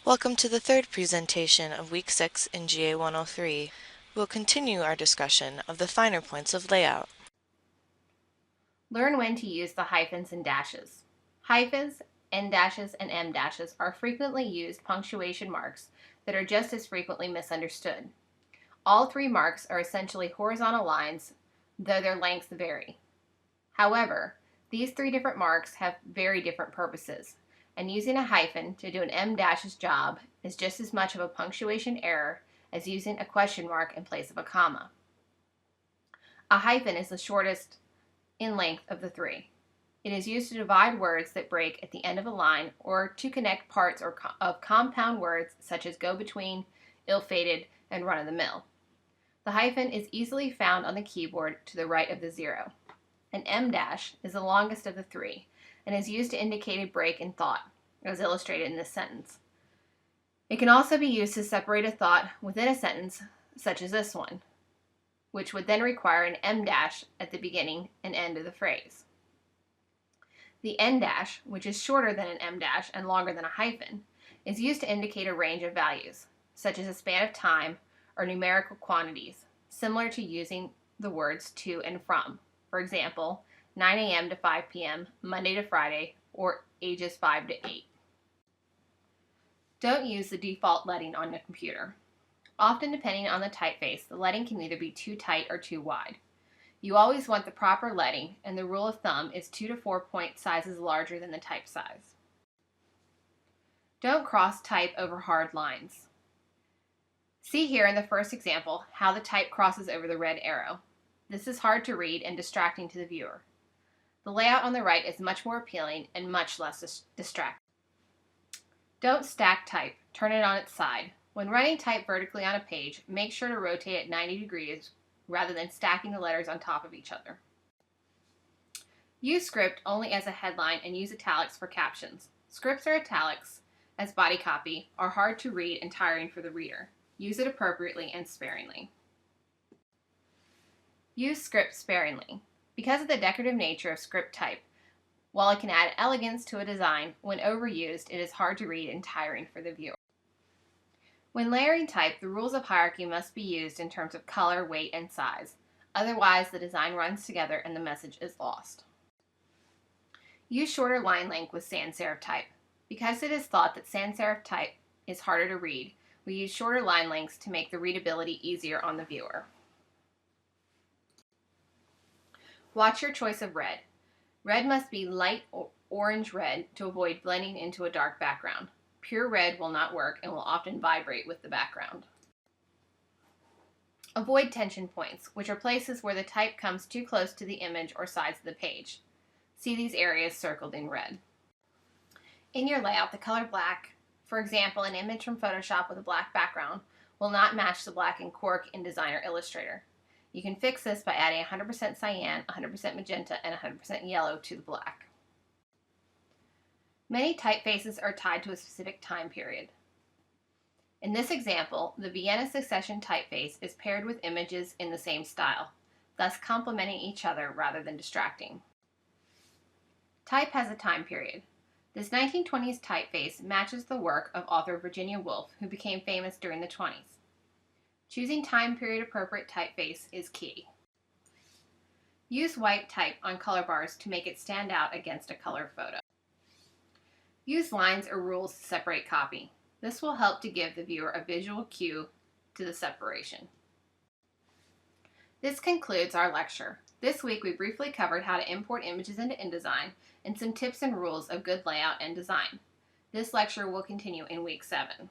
Welcome to the third presentation of Week 6 in GA103. We'll continue our discussion of the finer points of layout. Learn when to use the hyphens and dashes. Hyphens, N dashes, and M dashes are frequently used punctuation marks that are just as frequently misunderstood. All three marks are essentially horizontal lines, though their lengths vary. However, these three different marks have very different purposes, and using a hyphen to do an M dash's job is just as much of a punctuation error as using a question mark in place of a comma. A hyphen is the shortest in length of the three. It is used to divide words that break at the end of a line or to connect parts of compound words such as go between, ill-fated, and run-of-the-mill. The hyphen is easily found on the keyboard to the right of the zero. An M dash is the longest of the three and is used to indicate a break in thought, as illustrated in this sentence. It can also be used to separate a thought within a sentence, such as this one, which would then require an M dash at the beginning and end of the phrase. The N dash, which is shorter than an M dash and longer than a hyphen, is used to indicate a range of values, such as a span of time or numerical quantities, similar to using the words to and from. For example, 9 a.m. to 5 p.m., Monday to Friday, or ages 5 to 8. Don't use the default leading on the computer. Often, depending on the typeface, the leading can either be too tight or too wide. You always want the proper leading, and the rule of thumb is 2 to 4 point sizes larger than the type size. Don't cross type over hard lines. See here in the first example how the type crosses over the red arrow. This is hard to read and distracting to the viewer. The layout on the right is much more appealing and much less distracting. Don't stack type, turn it on its side. When running type vertically on a page, make sure to rotate at 90 degrees rather than stacking the letters on top of each other. Use script only as a headline and use italics for captions. Scripts or italics, as body copy, are hard to read and tiring for the reader. Use it appropriately and sparingly. Use script sparingly. Because of the decorative nature of script type, while it can add elegance to a design, when overused, it is hard to read and tiring for the viewer. When layering type, the rules of hierarchy must be used in terms of color, weight, and size. Otherwise, the design runs together and the message is lost. Use shorter line length with sans serif type. Because it is thought that sans serif type is harder to read, we use shorter line lengths to make the readability easier on the viewer. Watch your choice of red. Red must be light orange red to avoid blending into a dark background. Pure red will not work and will often vibrate with the background. Avoid tension points, which are places where the type comes too close to the image or sides of the page. See these areas circled in red. In your layout, the color black, for example, an image from Photoshop with a black background, will not match the black in Quark in Designer Illustrator. You can fix this by adding 100% cyan, 100% magenta, and 100% yellow to the black. Many typefaces are tied to a specific time period. In this example, the Vienna Succession typeface is paired with images in the same style, thus complementing each other rather than distracting. Type has a time period. This 1920s typeface matches the work of author Virginia Woolf, who became famous during the 20s. Choosing time period appropriate typeface is key. Use white type on color bars to make it stand out against a color photo. Use lines or rules to separate copy. This will help to give the viewer a visual cue to the separation. This concludes our lecture. This week we briefly covered how to import images into InDesign and some tips and rules of good layout and design. This lecture will continue in week 7.